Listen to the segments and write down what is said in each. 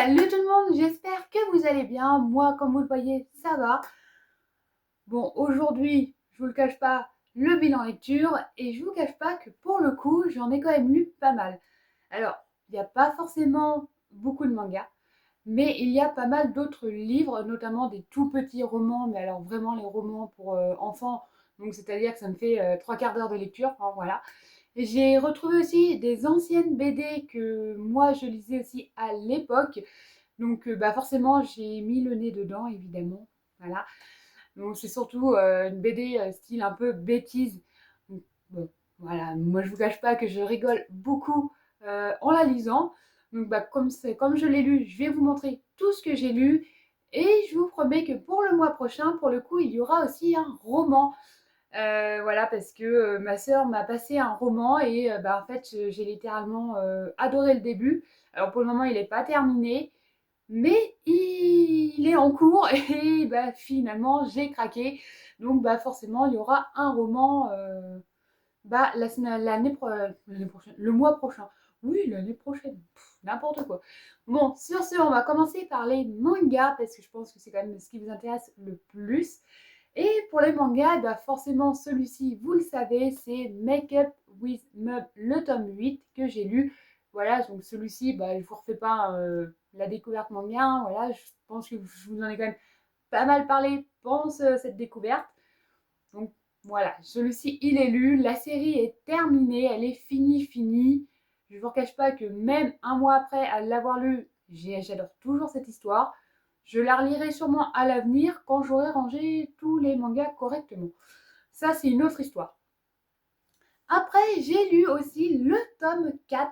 Salut tout le monde, j'espère que vous allez bien. Moi, comme vous le voyez, ça va. Bon, aujourd'hui, je vous le cache pas, le bilan lecture, et je vous cache pas que pour le coup, j'en ai quand même lu pas mal. Alors, il n'y a pas forcément beaucoup de mangas, mais il y a pas mal d'autres livres, notamment des tout petits romans, mais alors vraiment les romans pour enfants, donc c'est-à-dire que ça me fait trois quarts d'heure de lecture, enfin, voilà. Et j'ai retrouvé aussi des anciennes BD que moi je lisais aussi à l'époque, donc bah forcément j'ai mis le nez dedans évidemment, voilà. Donc c'est surtout une BD style un peu bêtise. Donc, bon, voilà, moi je vous cache pas que je rigole beaucoup en la lisant. Donc bah comme je l'ai lu, je vais vous montrer tout ce que j'ai lu et je vous promets que pour le mois prochain, pour le coup, il y aura aussi un roman. Voilà, parce que ma sœur m'a passé un roman et bah, en fait, j'ai littéralement adoré le début. Alors pour le moment, il n'est pas terminé, mais il est en cours et bah, finalement, j'ai craqué. Donc bah, forcément, il y aura un roman bah, l'année prochaine, le mois prochain. Oui, l'année prochaine, n'importe quoi. Bon, sur ce, on va commencer par les mangas parce que je pense que c'est quand même ce qui vous intéresse le plus. Et pour les mangas, bah forcément celui-ci, vous le savez, c'est Make Up with Mub, le tome 8 que j'ai lu. Voilà, donc celui-ci, bah, je ne vous refais pas la découverte manga, hein, voilà, je pense que je vous en ai quand même pas mal parlé pendant cette découverte. Donc voilà, celui-ci, il est lu, la série est terminée, elle est finie. Je ne vous cache pas que même un mois après à l'avoir lu, j'adore toujours cette histoire. Je la relirai sûrement à l'avenir quand j'aurai rangé tous les mangas correctement. Ça, c'est une autre histoire. Après, j'ai lu aussi le tome 4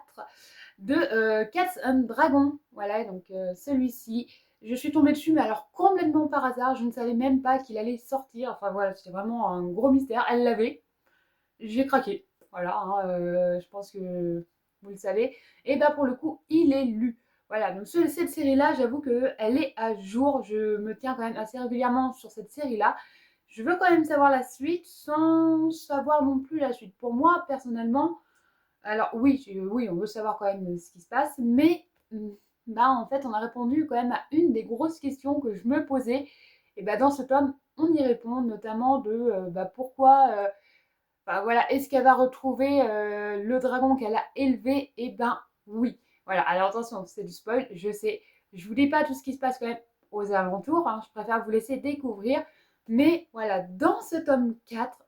de Cats and Dragons. Voilà, donc celui-ci. Je suis tombée dessus, mais alors complètement par hasard. Je ne savais même pas qu'il allait sortir. Enfin voilà, c'était vraiment un gros mystère. Elle l'avait. J'ai craqué. Voilà, hein, je pense que vous le savez. Et bah pour le coup, il est lu. Voilà, donc cette série-là, j'avoue qu'elle est à jour. Je me tiens quand même assez régulièrement sur cette série-là. Je veux quand même savoir la suite sans savoir non plus la suite. Pour moi, personnellement, alors oui, oui, on veut savoir quand même ce qui se passe, mais bah, en fait, on a répondu quand même à une des grosses questions que je me posais. Et bah, dans ce tome, on y répond, notamment de bah, pourquoi, bah, voilà, est-ce qu'elle va retrouver le dragon qu'elle a élevé? Eh ben oui. Voilà, alors attention, c'est du spoil, je sais. Je vous dis pas tout ce qui se passe quand même aux alentours, hein, je préfère vous laisser découvrir. Mais voilà, dans ce tome 4,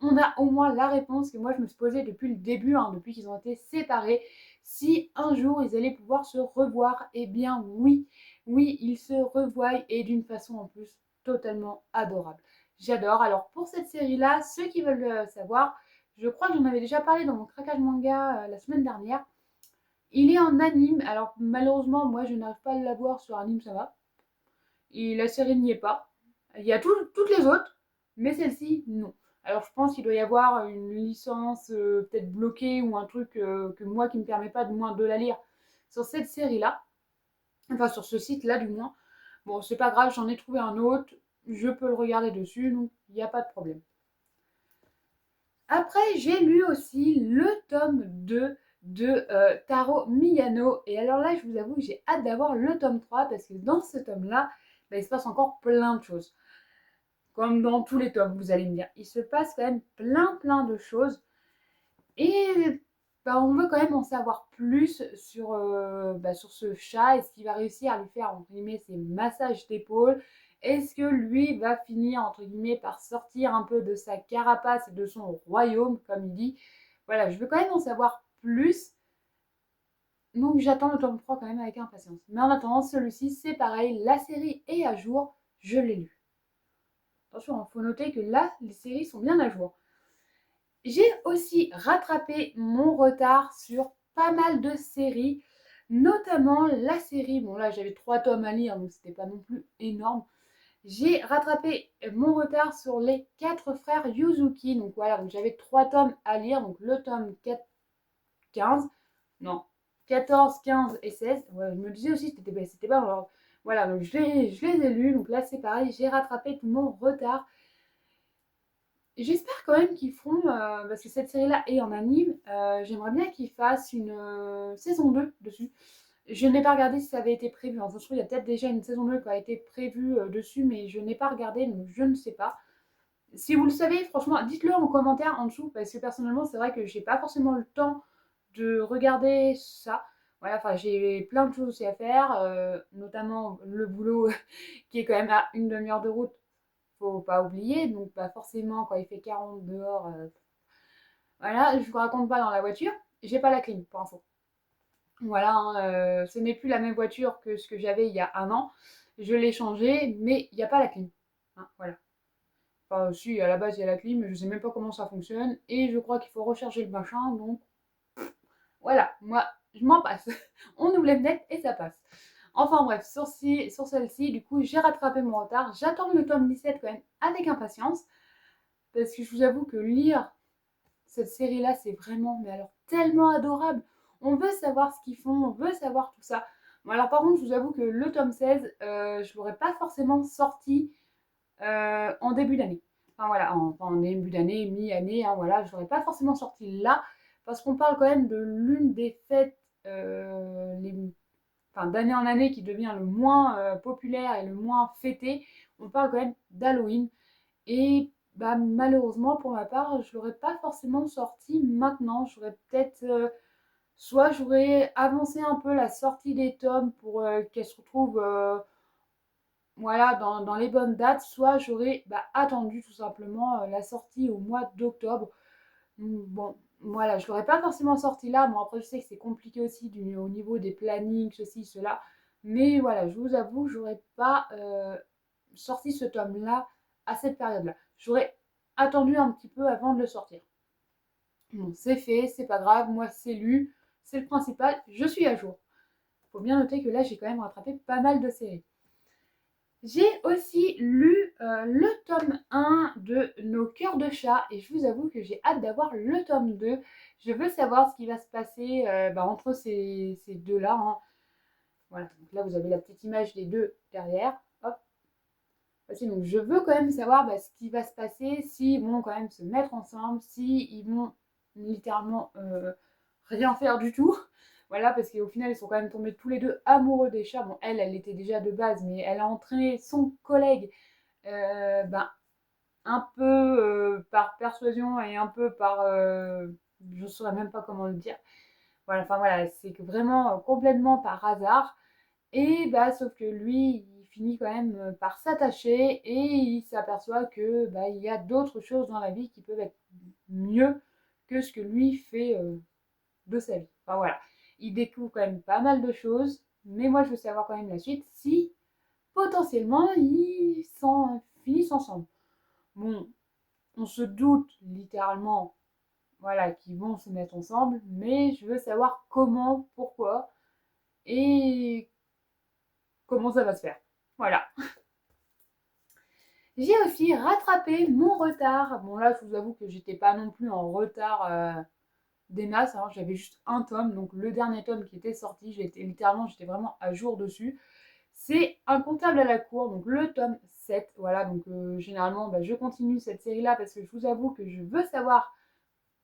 on a au moins la réponse que moi je me suis posée depuis le début, hein, depuis qu'ils ont été séparés. Si un jour ils allaient pouvoir se revoir, eh bien oui, oui, ils se revoient et d'une façon en plus totalement adorable. J'adore. Alors pour cette série-là, ceux qui veulent le savoir, je crois que j'en avais déjà parlé dans mon craquage manga la semaine dernière. Il est en anime. Alors malheureusement, moi je n'arrive pas à l'avoir sur anime, ça va. Et la série n'y est pas. Il y a toutes les autres, mais celle-ci, non. Alors je pense qu'il doit y avoir une licence peut-être bloquée ou un truc que moi qui ne me permet pas du moins de la lire sur cette série-là. Enfin sur ce site-là du moins. Bon, c'est pas grave, j'en ai trouvé un autre. Je peux le regarder dessus, donc il n'y a pas de problème. Après, j'ai lu aussi le tome 2 de Taro Miyano. Et alors là, je vous avoue que j'ai hâte d'avoir le tome 3 parce que dans ce tome-là, bah, il se passe encore plein de choses. Comme dans tous les tomes, vous allez me dire. Il se passe quand même plein de choses. Et bah, on veut quand même en savoir plus sur, bah, sur ce chat. Est-ce qu'il va réussir à lui faire, entre guillemets, ses massages d'épaule? Est-ce que lui va finir, entre guillemets, par sortir un peu de sa carapace et de son royaume, comme il dit? Voilà, je veux quand même en savoir plus. Donc j'attends le tome 3 quand même avec impatience. Mais en attendant, celui-ci, c'est pareil. La série est à jour. Je l'ai lu. Attention, il faut noter que là, les séries sont bien à jour. J'ai aussi rattrapé mon retard sur pas mal de séries, notamment la série, bon là j'avais 3 tomes à lire, donc c'était pas non plus énorme. J'ai rattrapé mon retard sur les 4 frères Yuzuki, donc voilà, donc j'avais 3 tomes à lire, donc le tome 4, 15, non, 14, 15 et 16. Ouais, je me disais aussi que c'était pas genre, voilà, donc je les ai lus, donc là c'est pareil, j'ai rattrapé tout mon retard. J'espère quand même qu'ils feront, parce que cette série-là est en anime, j'aimerais bien qu'ils fassent une saison 2 dessus. Je n'ai pas regardé si ça avait été prévu. En fait, il y a peut-être déjà une saison 2 qui a été prévue dessus, mais je n'ai pas regardé, donc je ne sais pas. Si vous le savez, franchement, dites-le en commentaire en dessous, parce que personnellement, c'est vrai que j'ai pas forcément le temps de regarder ça. Voilà, enfin, j'ai plein de choses aussi à faire, notamment le boulot qui est quand même à une demi-heure de route, faut pas oublier. Donc, pas forcément, quand il fait 40 dehors, voilà, je vous raconte pas dans la voiture, j'ai pas la clim, pour info. Voilà, hein, ce n'est plus la même voiture que ce que j'avais il y a un an. Je l'ai changée, mais il n'y a pas la clim. Hein, voilà. Enfin, si, à la base, il y a la clim, mais je sais même pas comment ça fonctionne. Et je crois qu'il faut recharger le machin, donc voilà, moi, je m'en passe. On ouvre les fenêtres et ça passe. Enfin bref, sur celle-ci, du coup, j'ai rattrapé mon retard. J'attends le tome 17 quand même avec impatience. Parce que je vous avoue que lire cette série-là, c'est vraiment, mais alors tellement adorable. On veut savoir ce qu'ils font, on veut savoir tout ça. Bon, alors par contre, je vous avoue que le tome 16, je ne l'aurais pas forcément sorti en début d'année. Enfin voilà, en début d'année, mi-année, hein, voilà, je ne l'aurais pas forcément sorti là, parce qu'on parle quand même de l'une des fêtes enfin, d'année en année qui devient le moins populaire et le moins fêté. On parle quand même d'Halloween. Et bah, malheureusement, pour ma part, je ne l'aurais pas forcément sorti maintenant. J'aurais peut-être. Soit j'aurais avancé un peu la sortie des tomes pour qu'elle se retrouve voilà, dans les bonnes dates, soit j'aurais attendu tout simplement la sortie au mois d'octobre. Bon, voilà, je ne l'aurais pas forcément sorti là. Bon, après, je sais que c'est compliqué aussi au niveau des plannings, ceci, cela. Mais voilà, je vous avoue, j'aurais pas sorti ce tome-là à cette période-là. J'aurais attendu un petit peu avant de le sortir. Bon, c'est fait, c'est pas grave, moi c'est lu, c'est le principal, je suis à jour. Faut bien noter que là, j'ai quand même rattrapé pas mal de séries. J'ai aussi lu le tome 1 de Nos cœurs de chat et je vous avoue que j'ai hâte d'avoir le tome 2. Je veux savoir ce qui va se passer entre ces deux-là. Hein. Voilà, donc là vous avez la petite image des deux derrière. Hop. Voici, donc je veux quand même savoir ce qui va se passer, s'ils vont quand même se mettre ensemble, s'ils vont littéralement rien faire du tout. Voilà, parce qu'au final, ils sont quand même tombés tous les deux amoureux des chats. Bon, elle était déjà de base, mais elle a entraîné son collègue un peu par persuasion et un peu par... je ne saurais même pas comment le dire. Voilà, enfin voilà, c'est que vraiment complètement par hasard. Et sauf que lui, il finit quand même par s'attacher et il s'aperçoit que il y a d'autres choses dans la vie qui peuvent être mieux que ce que lui fait de sa vie. Enfin voilà, il découvre quand même pas mal de choses, mais moi je veux savoir quand même la suite si potentiellement ils finissent ensemble. Bon, on se doute littéralement voilà, qu'ils vont se mettre ensemble, mais je veux savoir comment, pourquoi et comment ça va se faire. Voilà. J'ai aussi rattrapé mon retard. Bon là, je vous avoue que j'étais pas non plus en retard des masses. Hein. J'avais juste un tome, donc le dernier tome qui était sorti, j'étais vraiment à jour dessus. C'est Un comptable à la cour, donc le tome 7. Voilà, donc généralement, je continue cette série-là parce que je vous avoue que je veux savoir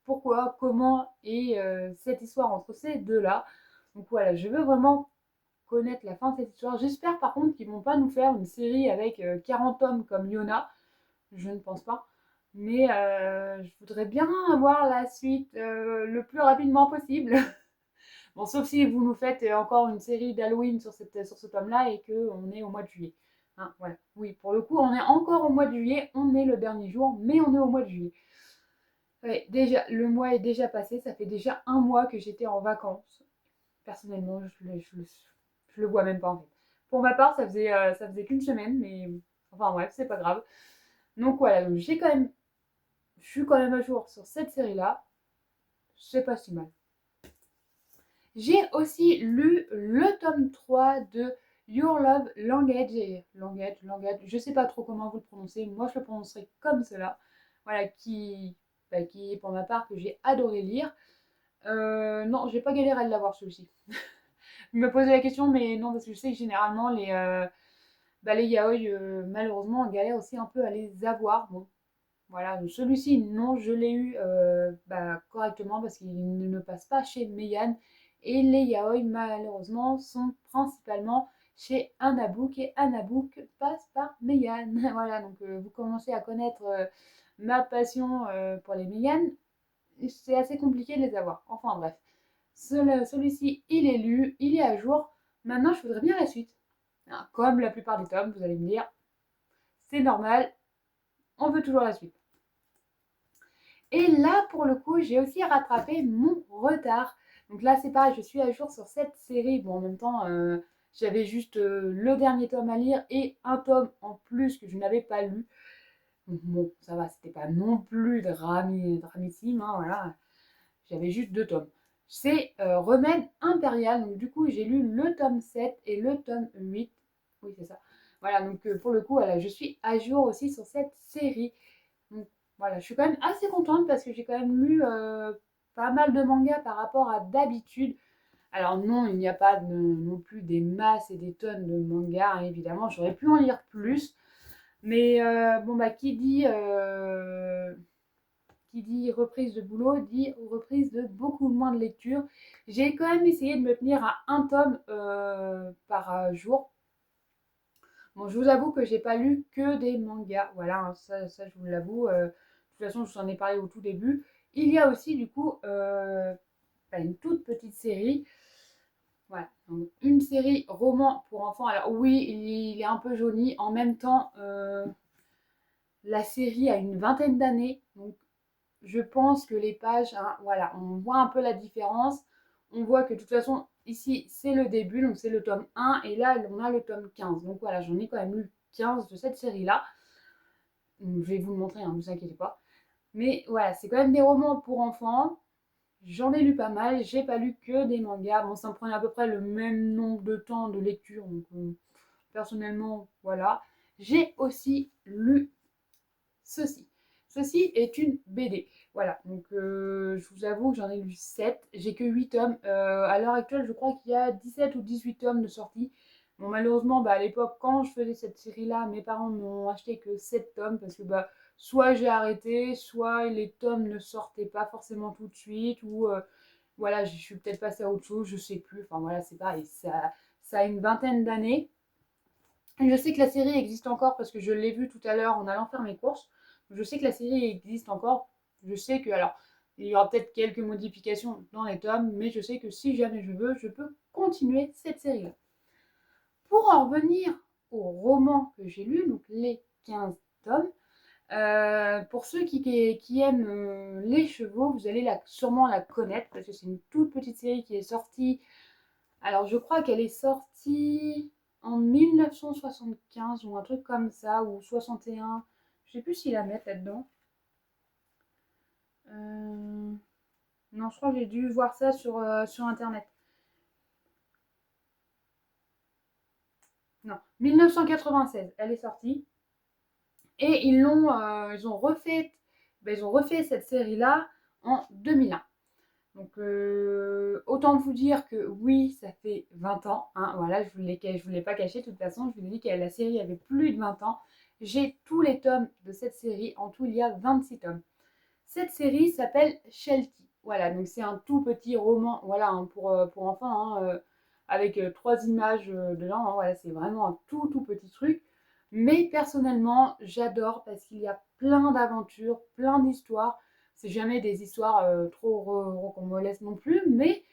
pourquoi, comment et cette histoire entre ces deux-là. Donc voilà, je veux vraiment connaître la fin de cette histoire. J'espère par contre qu'ils vont pas nous faire une série avec 40 tomes comme Yona. Je ne pense pas. Mais je voudrais bien avoir la suite le plus rapidement possible. Bon, sauf si vous nous faites encore une série d'Halloween sur ce tome-là et qu'on est au mois de juillet. Hein, voilà. Oui, pour le coup, on est encore au mois de juillet. On est le dernier jour, mais on est au mois de juillet. Ouais, déjà, le mois est déjà passé. Ça fait déjà un mois que j'étais en vacances. Personnellement, je le vois même pas en fait. Pour ma part, ça faisait qu'une semaine, mais enfin bref, c'est pas grave. Donc voilà, donc je suis quand même à jour sur cette série-là. C'est pas si mal. J'ai aussi lu le tome 3 de Your Love Language, je sais pas trop comment vous le prononcez, moi je le prononcerai comme cela. Voilà, qui est pour ma part que j'ai adoré lire. Non, j'ai pas galéré à l'avoir celui-ci. Je me posais la question, mais non, parce que je sais que généralement les yaoi, malheureusement, on galère aussi un peu à les avoir. Bon, voilà, celui-ci, non, je l'ai eu correctement parce qu'il ne passe pas chez Meian Et les yaoi, malheureusement, sont principalement chez Hanabook et Hanabook passe par Mégane. Voilà, donc vous commencez à connaître ma passion pour les Mégane. C'est assez compliqué de les avoir. Enfin bref, celui-ci, il est lu, il est à jour. Maintenant, je voudrais bien la suite. Alors, comme la plupart des tomes, vous allez me dire, c'est normal, on veut toujours la suite. Et là, pour le coup, j'ai aussi rattrapé mon retard. Donc là, c'est pareil, je suis à jour sur cette série. Bon, en même temps, j'avais juste le dernier tome à lire et un tome en plus que je n'avais pas lu. Donc bon, ça va, c'était pas non plus dramissime, hein, voilà. J'avais juste 2 tomes. C'est Remède Impérial. Donc du coup, j'ai lu le tome 7 et le tome 8. Oui, c'est ça. Voilà, donc pour le coup, voilà, je suis à jour aussi sur cette série. Donc voilà, je suis quand même assez contente parce que j'ai quand même lu pas mal de mangas par rapport à d'habitude. Alors non, il n'y a pas non plus des masses et des tonnes de mangas, hein, évidemment. J'aurais pu en lire plus. Mais bon, bah, qui dit reprise de boulot dit reprise de beaucoup moins de lecture. J'ai quand même essayé de me tenir à un tome par jour. Bon, je vous avoue que j'ai pas lu que des mangas. Voilà, hein, ça je vous l'avoue. De toute façon, je vous en ai parlé au tout début. Il y a aussi du coup une toute petite série. Voilà, donc une série roman pour enfants. Alors oui, il est un peu jauni. En même temps, la série a une vingtaine d'années. Donc je pense que les pages, hein, voilà, on voit un peu la différence. On voit que de toute façon, ici, c'est le début, donc c'est le tome 1, et là, on a le tome 15. Donc voilà, j'en ai quand même lu 15 de cette série-là. Je vais vous le montrer, hein, ne vous inquiétez pas. Mais voilà, c'est quand même des romans pour enfants. J'en ai lu pas mal, j'ai pas lu que des mangas. Bon, ça me prenait à peu près le même nombre de temps de lecture, donc personnellement, voilà. J'ai aussi lu ceci. Ceci est une BD. Voilà, donc je vous avoue que j'en ai lu 7. J'ai que 8 tomes. À l'heure actuelle, je crois qu'il y a 17 ou 18 tomes de sortie. Bon, malheureusement, bah, à l'époque, quand je faisais cette série-là, mes parents n'ont acheté que 7 tomes parce que bah, soit j'ai arrêté, soit les tomes ne sortaient pas forcément tout de suite, ou voilà, je suis peut-être passée à autre chose, je sais plus. Enfin voilà, c'est pareil, ça a une vingtaine d'années. Je sais que la série existe encore parce que je l'ai vue tout à l'heure en allant faire mes courses. Je sais que la série existe encore. Je sais que, alors, il y aura peut-être quelques modifications dans les tomes, mais je sais que si jamais je veux, je peux continuer cette série-là. Pour en revenir au roman que j'ai lu, donc les 15 tomes, pour ceux qui aiment les chevaux, vous allez sûrement la connaître parce que c'est une toute petite série qui est sortie. Alors, je crois qu'elle est sortie en 1975 ou un truc comme ça, ou 61. Je sais plus s'ils la mettent là-dedans. Non, je crois que j'ai dû voir ça sur Internet. Non, 1996, elle est sortie. Et ils ont refait cette série-là en 2001. Donc, autant vous dire que oui, ça fait 20 ans. Hein, voilà, je vous l'ai pas caché. De toute façon, je vous ai dit que la série avait plus de 20 ans. J'ai tous les tomes de cette série. En tout, il y a 26 tomes. Cette série s'appelle Shelty. Voilà, donc c'est un tout petit roman, voilà, hein, pour enfants, hein, avec 3 images dedans. Hein, voilà, c'est vraiment un tout petit truc. Mais personnellement, j'adore parce qu'il y a plein d'aventures, plein d'histoires. C'est jamais des histoires trop rocambolesques non plus, mais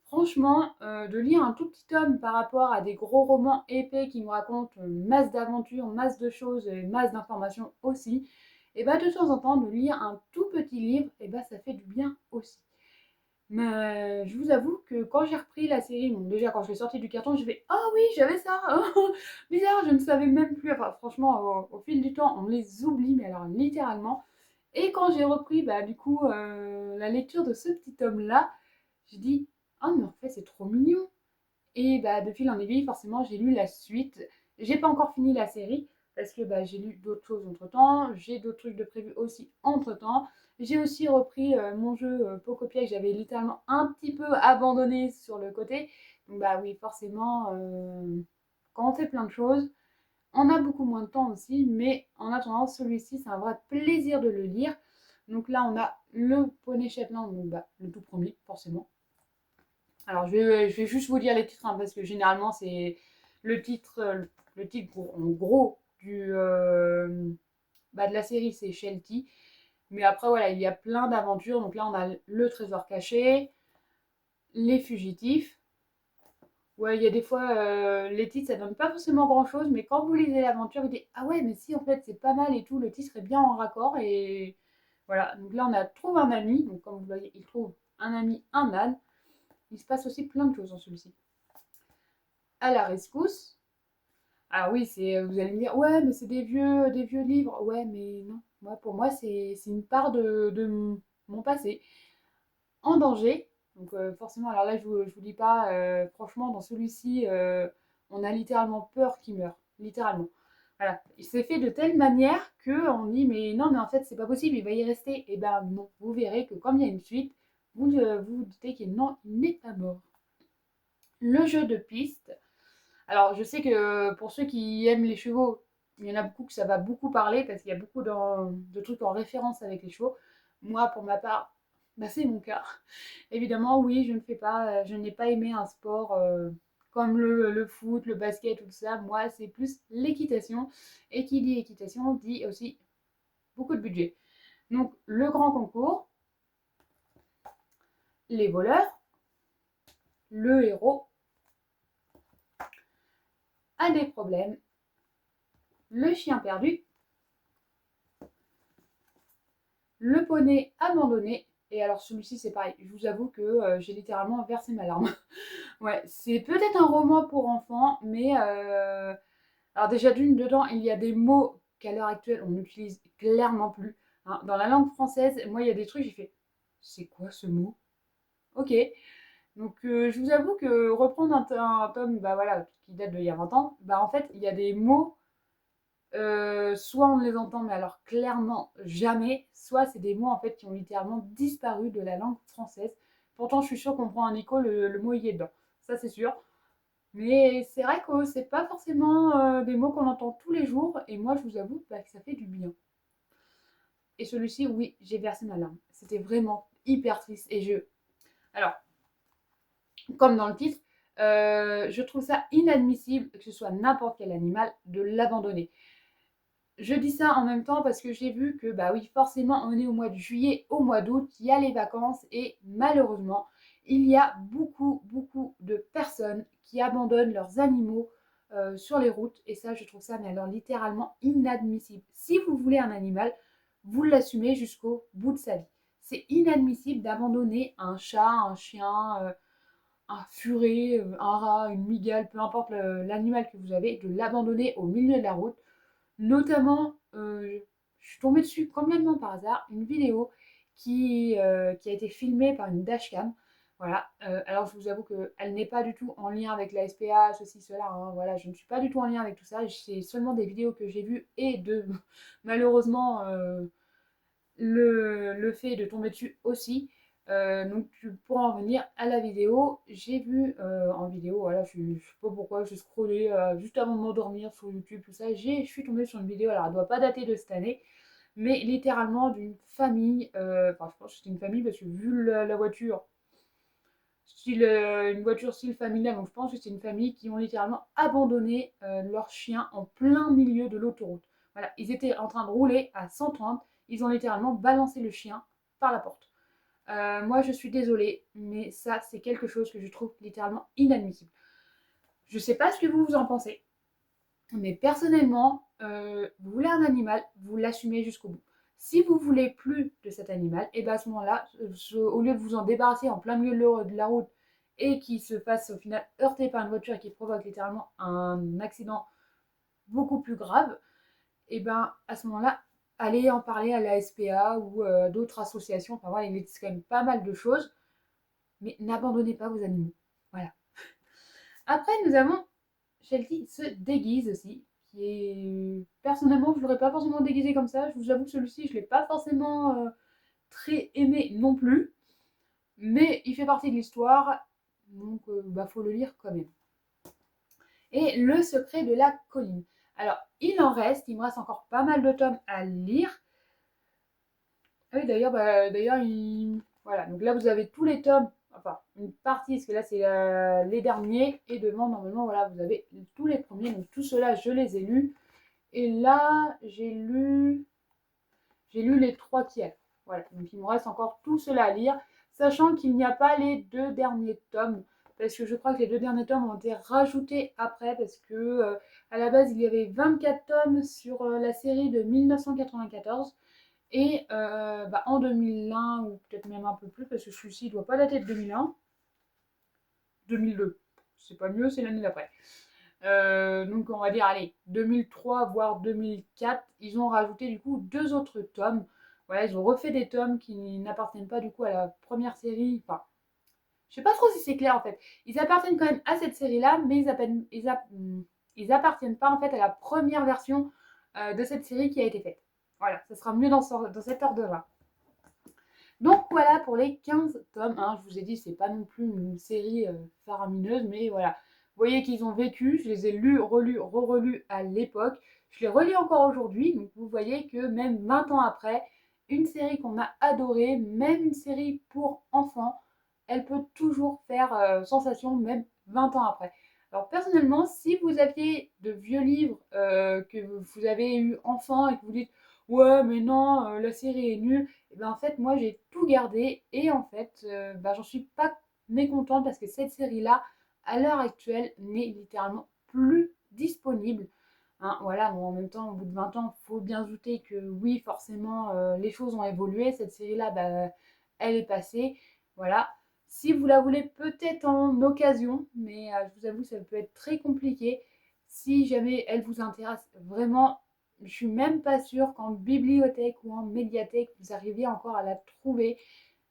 franchement, de lire un tout petit tome par rapport à des gros romans épais qui nous racontent masse d'aventures, masse de choses et masse d'informations aussi, et bah de temps en temps, de lire un tout petit livre, et bah ça fait du bien aussi. Mais je vous avoue que quand j'ai repris la série, bon déjà quand je l'ai sortie du carton, j'ai fait «Oh oui, j'avais ça! Bizarre, je ne savais même plus». Enfin franchement, au fil du temps, on les oublie, mais alors littéralement. Et quand j'ai repris, bah du coup, la lecture de ce petit tome-là, j'ai dit «Oh mais en fait c'est trop mignon». Et bah, de fil en aiguille, forcément, j'ai lu la suite. J'ai pas encore fini la série parce que bah, j'ai lu d'autres choses entre temps. J'ai d'autres trucs de prévu aussi entre temps. J'ai aussi repris mon jeu Pocopia que j'avais littéralement un petit peu abandonné sur le côté. Donc, bah oui, forcément, quand on fait plein de choses, on a beaucoup moins de temps aussi. Mais en attendant, celui-ci, c'est un vrai plaisir de le lire. Donc là, on a le Poney Shetland, donc bah, le tout premier, forcément. Alors, je vais juste vous dire les titres, hein, parce que généralement, c'est le titre en gros de la série, c'est Shelty. Mais après, voilà, il y a plein d'aventures. Donc là, on a le trésor caché, les fugitifs. Ouais, il y a des fois, les titres, ça donne pas forcément grand-chose, mais quand vous lisez l'aventure, vous dites, ah ouais, mais si, en fait, c'est pas mal et tout, le titre est bien en raccord. Et voilà, donc là, on a trouve un ami. Donc, comme vous voyez, il trouve un ami, un âne. Il se passe aussi plein de choses dans celui-ci. À la rescousse. Ah oui, vous allez me dire, ouais, mais c'est des vieux livres. Ouais, mais non. Moi, pour moi, c'est une part de mon passé. En danger. Donc forcément, alors là, je vous dis pas, franchement, dans celui-ci, on a littéralement peur qu'il meure. Littéralement. Voilà. C'est fait de telle manière que on dit, mais non, mais en fait, c'est pas possible, il va y rester. Et ben non, vous verrez que comme il y a une suite, vous vous doutez qu'il non, il n'est pas mort. Le jeu de piste. Alors, je sais que pour ceux qui aiment les chevaux, il y en a beaucoup que ça va beaucoup parler parce qu'il y a beaucoup de trucs en référence avec les chevaux. Moi, pour ma part, bah, c'est mon cas. Évidemment, oui, je n'ai pas aimé un sport comme le foot, le basket, tout ça. Moi, c'est plus l'équitation. Et qui dit équitation dit aussi beaucoup de budget. Donc, le grand concours, les voleurs, le héros a des problèmes, le chien perdu, le poney abandonné. Et alors celui-ci c'est pareil, je vous avoue que j'ai littéralement versé ma larme. Ouais, c'est peut-être un roman pour enfants, mais alors déjà d'une dedans, il y a des mots qu'à l'heure actuelle on n'utilise clairement plus. Hein. Dans la langue française, moi il y a des trucs, j'ai fait, c'est quoi ce mot? Ok. Donc je vous avoue que reprendre un tome bah, voilà, qui date d'il y a 20 ans, bah en fait il y a des mots soit on les entend, mais alors clairement jamais, soit c'est des mots en fait qui ont littéralement disparu de la langue française. Pourtant, je suis sûre qu'on prend un écho, le mot y est dedans. Ça, c'est sûr. Mais c'est vrai que c'est pas forcément des mots qu'on entend tous les jours, et moi, je vous avoue bah, que ça fait du bien. Et celui-ci, oui, j'ai versé ma larme. C'était vraiment hyper triste. Alors, comme dans le titre, je trouve ça inadmissible que ce soit n'importe quel animal de l'abandonner. Je dis ça en même temps parce que j'ai vu que, bah oui, forcément, on est au mois de juillet, au mois d'août, il y a les vacances et malheureusement, il y a beaucoup, beaucoup de personnes qui abandonnent leurs animaux sur les routes et ça, je trouve ça, mais alors littéralement inadmissible. Si vous voulez un animal, vous l'assumez jusqu'au bout de sa vie. C'est inadmissible d'abandonner un chat, un chien, un furet, un rat, une migale, peu importe l'animal que vous avez, de l'abandonner au milieu de la route. Notamment, je suis tombée dessus complètement par hasard, une vidéo qui a été filmée par une dashcam. Voilà. Alors je vous avoue qu'elle n'est pas du tout en lien avec la SPA, ceci, cela. Hein. Voilà, je ne suis pas du tout en lien avec tout ça. C'est seulement des vidéos que j'ai vues et de malheureusement le fait de tomber dessus aussi. Donc pour en revenir à la vidéo, j'ai vu en vidéo, voilà, je sais pas pourquoi, j'ai scrollé juste avant de m'endormir sur YouTube, tout ça, je suis tombée sur une vidéo, alors elle doit pas dater de cette année, mais littéralement d'une famille, enfin je pense que c'était une famille parce que vu la voiture, style, une voiture style familiale, donc je pense que c'est une famille qui ont littéralement abandonné leur chien en plein milieu de l'autoroute. Voilà, ils étaient en train de rouler à 130, ils ont littéralement balancé le chien par la porte. Moi, je suis désolée, mais ça, c'est quelque chose que je trouve littéralement inadmissible. Je sais pas ce que vous en pensez, mais personnellement, vous voulez un animal, vous l'assumez jusqu'au bout. Si vous voulez plus de cet animal, et bien à ce moment-là, au lieu de vous en débarrasser en plein milieu de la route et qu'il se fasse au final heurter par une voiture et qui provoque littéralement un accident beaucoup plus grave, et ben à ce moment-là, allez en parler à la SPA ou d'autres associations. Enfin voilà, il existe quand même pas mal de choses, mais n'abandonnez pas vos animaux. Voilà. Après, nous avons Shelty se déguise aussi, qui est personnellement, je l'aurais pas forcément déguisé comme ça. Je vous avoue que celui-ci, je l'ai pas forcément très aimé non plus, mais il fait partie de l'histoire, donc bah faut le lire quand même. Et le secret de la colline. Alors, il me reste encore pas mal de tomes à lire. Ah oui, d'ailleurs, voilà. Donc là, vous avez tous les tomes enfin une partie, parce que là c'est les derniers, et devant normalement voilà vous avez tous les premiers, donc tout cela je les ai lus, et là j'ai lu les 3 tiers. Voilà, donc il me reste encore tout cela à lire, sachant qu'il n'y a pas les 2 derniers tomes, parce que je crois que les 2 derniers tomes ont été rajoutés après, parce que à la base il y avait 24 tomes sur la série de 1994, et en 2001, ou peut-être même un peu plus, parce que celui-ci ne doit pas dater de 2001, 2002, c'est pas mieux, c'est l'année d'après. Donc on va dire, allez, 2003 voire 2004, ils ont rajouté du coup 2 autres tomes. Voilà, ils ont refait des tomes qui n'appartiennent pas du coup à la première série. Enfin, je sais pas trop si c'est clair en fait. Ils appartiennent quand même à cette série-là, mais ils appartiennent pas en fait à la première version de cette série qui a été faite. Voilà, ça sera mieux dans cet ordre-là. Donc voilà pour les 15 tomes, hein. Je vous ai dit, c'est pas non plus une série faramineuse, mais voilà. Vous voyez qu'ils ont vécu, je les ai lus, relus, re-relus à l'époque. Je les relis encore aujourd'hui, donc vous voyez que même 20 ans après, une série qu'on a adorée, même une série pour enfants, elle peut toujours faire sensation, même 20 ans après. Alors personnellement, si vous aviez de vieux livres que vous avez eu enfant et que vous dites ouais mais non, la série est nulle, et ben en fait moi j'ai tout gardé, et en fait j'en suis pas mécontente, parce que cette série-là, à l'heure actuelle, n'est littéralement plus disponible. Hein, voilà, bon, en même temps, au bout de 20 ans, il faut bien se douter que oui, forcément, les choses ont évolué. Cette série-là, elle est passée. Voilà. Si vous la voulez peut-être en occasion, mais je vous avoue, ça peut être très compliqué. Si jamais elle vous intéresse vraiment, je suis même pas sûre qu'en bibliothèque ou en médiathèque, vous arriviez encore à la trouver.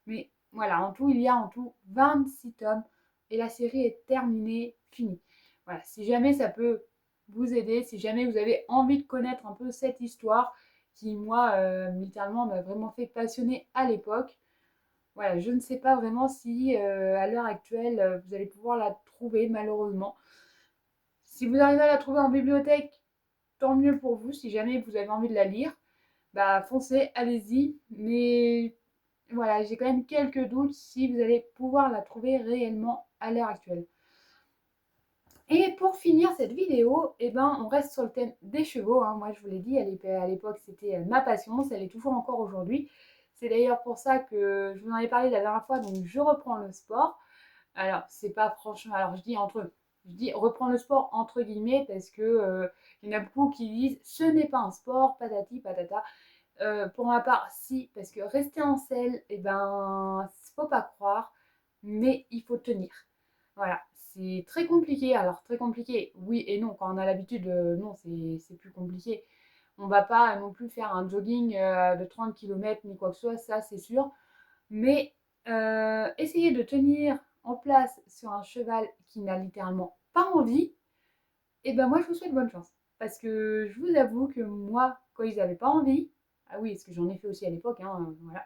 Mais voilà, en tout, il y a en tout 26 tomes, et la série est terminée, finie. Voilà, si jamais ça peut vous aider, si jamais vous avez envie de connaître un peu cette histoire qui, moi, littéralement, m'a vraiment fait passionner à l'époque. Voilà, je ne sais pas vraiment si à l'heure actuelle, vous allez pouvoir la trouver, malheureusement. Si vous arrivez à la trouver en bibliothèque, tant mieux pour vous. Si jamais vous avez envie de la lire, foncez, allez-y. Mais voilà, j'ai quand même quelques doutes si vous allez pouvoir la trouver réellement à l'heure actuelle. Et pour finir cette vidéo, on reste sur le thème des chevaux, hein. Moi, je vous l'ai dit, à l'époque, c'était ma passion, ça l'est toujours encore aujourd'hui. C'est d'ailleurs pour ça que je vous en ai parlé la dernière fois, donc je reprends le sport. Alors, c'est pas franchement, alors je dis reprends le sport entre guillemets, parce que il y en a beaucoup qui disent ce n'est pas un sport, patati patata. Pour ma part, si, parce que rester en selle, faut pas croire, mais il faut tenir. Voilà, c'est très compliqué. Alors, très compliqué, oui et non. Quand on a l'habitude, non, c'est plus compliqué. On va pas non plus faire un jogging de 30 km ni quoi que ce soit, ça c'est sûr. Mais essayer de tenir en place sur un cheval qui n'a littéralement pas envie, moi je vous souhaite bonne chance. Parce que je vous avoue que moi, quand ils n'avaient pas envie, ah oui, parce que j'en ai fait aussi à l'époque, hein, voilà.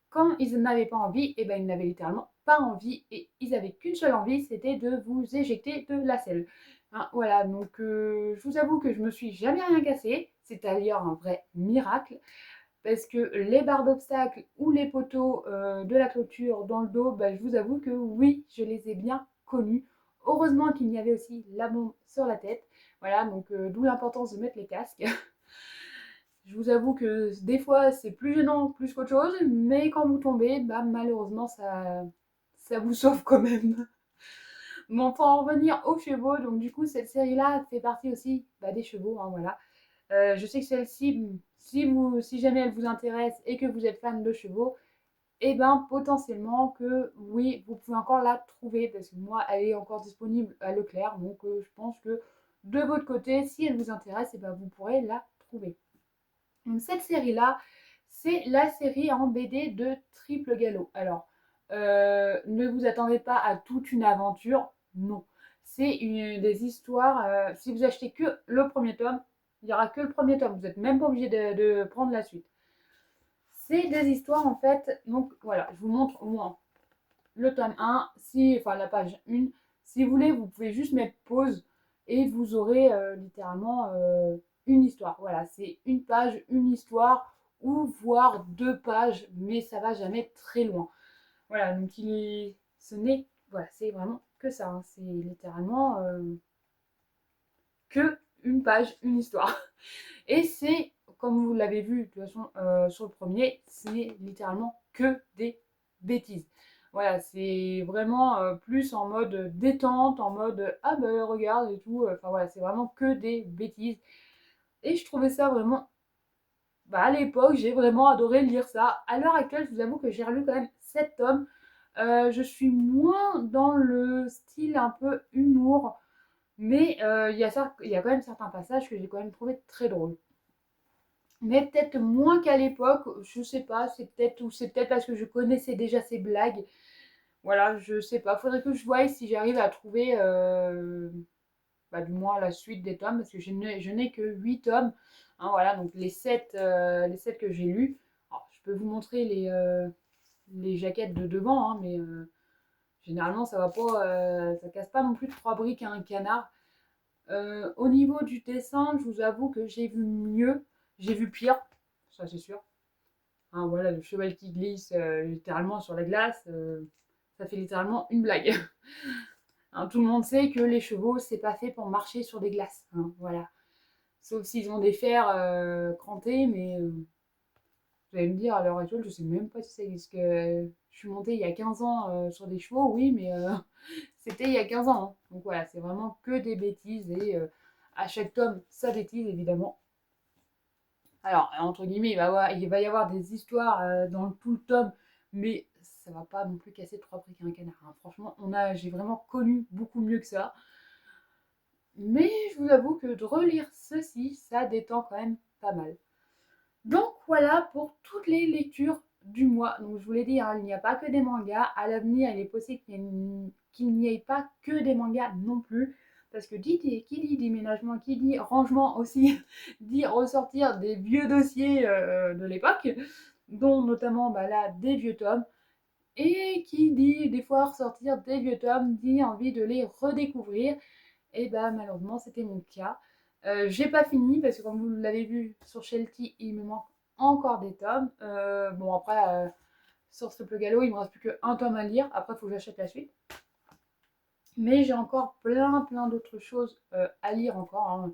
Quand ils n'avaient pas envie, ils n'avaient littéralement pas envie, et ils n'avaient qu'une seule envie, c'était de vous éjecter de la selle. Hein, voilà, donc je vous avoue que je me suis jamais rien cassé. C'est d'ailleurs un vrai miracle, parce que les barres d'obstacles ou les poteaux de la clôture dans le dos, je vous avoue que oui, je les ai bien connus. Heureusement qu'il y avait aussi la bombe sur la tête. Voilà, donc d'où l'importance de mettre les casques. Je vous avoue que des fois c'est plus gênant plus qu'autre chose, mais quand vous tombez, malheureusement ça vous sauve quand même. Bon, pour en revenir aux chevaux, donc du coup cette série-là fait partie aussi des chevaux, hein, voilà. Je sais que celle-ci, si jamais elle vous intéresse et que vous êtes fan de chevaux, potentiellement que oui, vous pouvez encore la trouver, parce que moi, elle est encore disponible à Leclerc, donc je pense que de votre côté, si elle vous intéresse, vous pourrez la trouver. Donc cette série-là, c'est la série en BD de Triple Galop. Alors, ne vous attendez pas à toute une aventure, non. C'est des histoires, si vous achetez que le premier tome, il n'y aura que le premier tome, vous n'êtes même pas obligé de prendre la suite. C'est des histoires en fait, donc voilà, je vous montre au moins le tome 1, la page 1. Si vous voulez, vous pouvez juste mettre pause et vous aurez littéralement une histoire. Voilà, c'est une page, une histoire, ou voire 2 pages, mais ça va jamais très loin. Voilà, donc ce n'est, voilà, c'est vraiment que ça, hein. C'est littéralement que une page, une histoire. Et c'est, comme vous l'avez vu de toute façon sur le premier, c'est littéralement que des bêtises. Voilà, c'est vraiment plus en mode détente, en mode ah ben regarde et tout. Enfin voilà, c'est vraiment que des bêtises. Et je trouvais ça vraiment. Bah, à l'époque, j'ai vraiment adoré lire ça. À l'heure actuelle, je vous avoue que j'ai relu quand même 7 tomes. Je suis moins dans le style un peu humour, mais il y a quand même certains passages que j'ai quand même trouvé très drôles. Mais peut-être moins qu'à l'époque, je sais pas, c'est peut-être parce que je connaissais déjà ces blagues. Voilà, je sais pas. Faudrait que je voie si j'arrive à trouver bah, du moins la suite des tomes, parce que je n'ai que 8 tomes. Hein, voilà, donc les 7 que j'ai lus. Alors, je peux vous montrer les jaquettes de devant, hein, mais généralement ça va pas, ça casse pas non plus 3 briques à un canard. Au niveau du dessin, je vous avoue que j'ai vu mieux, j'ai vu pire, ça c'est sûr. Hein, voilà, le cheval qui glisse littéralement sur la glace, ça fait littéralement une blague. Hein, tout le monde sait que les chevaux, c'est pas fait pour marcher sur des glaces. Hein, voilà. Sauf s'ils ont des fers crantés, mais vous allez me dire, à l'heure actuelle, je sais même pas si ça existe. Je suis montée il y a 15 ans sur des chevaux, oui, mais c'était il y a 15 ans. Hein. Donc voilà, c'est vraiment que des bêtises et à chaque tome, sa bêtise, évidemment. Alors, entre guillemets, il va y avoir des histoires dans tout le tome, mais ça va pas non plus casser 3 briques à un canard. Hein. Franchement, j'ai vraiment connu beaucoup mieux que ça. Mais je vous avoue que de relire ceci, ça détend quand même pas mal. Donc voilà pour toutes les lectures du mois. Donc je vous l'ai dit, hein, il n'y a pas que des mangas. À l'avenir, il est possible qu'il n'y ait pas que des mangas non plus. Parce que qui dit déménagement, qui dit rangement aussi, dit ressortir des vieux dossiers de l'époque, dont notamment bah, là des vieux tomes. Et qui dit des fois ressortir des vieux tomes, dit envie de les redécouvrir. Et bah malheureusement c'était mon cas. J'ai pas fini parce que comme vous l'avez vu sur Shelty, il me manque encore des tomes. Bon après sur Triple Gallo, il me reste plus qu'un tome à lire. Après il faut que j'achète la suite. Mais j'ai encore plein d'autres choses à lire encore. Hein.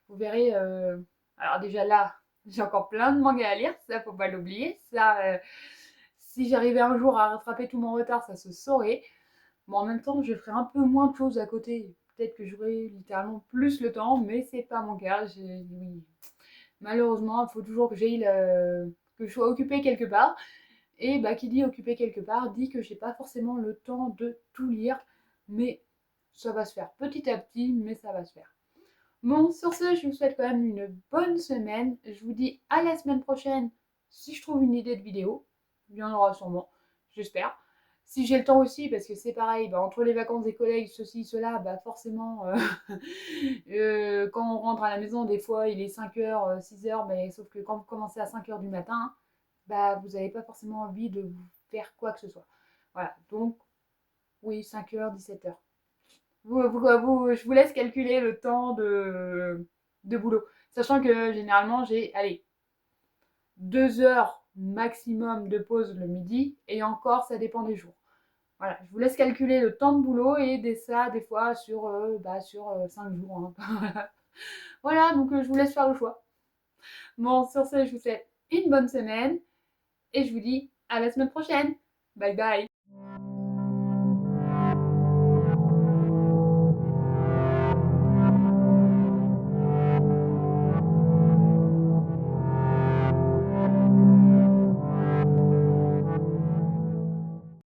Vous verrez. Alors déjà là, j'ai encore plein de mangas à lire, ça faut pas l'oublier. Ça, si j'arrivais un jour à rattraper tout mon retard, ça se saurait. Bon, en même temps, je ferai un peu moins de choses à côté. Peut-être que j'aurai littéralement plus le temps, mais c'est pas mon cas. Oui. Malheureusement, il faut toujours que que je sois occupée quelque part. Et bah, qui dit occupée quelque part dit que j'ai pas forcément le temps de tout lire, mais ça va se faire petit à petit, mais ça va se faire. Bon, sur ce, je vous souhaite quand même une bonne semaine. Je vous dis à la semaine prochaine si je trouve une idée de vidéo. Il y en aura sûrement, j'espère. Si j'ai le temps aussi, parce que c'est pareil, bah, entre les vacances des collègues, ceci, cela, bah forcément, quand on rentre à la maison, des fois il est 5h, 6h, mais sauf que quand vous commencez à 5h du matin, bah vous n'avez pas forcément envie de vous faire quoi que ce soit. Voilà, donc oui, 5h, 17h. Je vous laisse calculer le temps de boulot. Sachant que généralement, j'ai, allez, 2 heures maximum de pause le midi, et encore, ça dépend des jours. Voilà, je vous laisse calculer le temps de boulot et ça, des fois, sur 5 jours. Hein. Voilà, donc je vous laisse faire le choix. Bon, sur ce, je vous souhaite une bonne semaine et je vous dis à la semaine prochaine. Bye bye.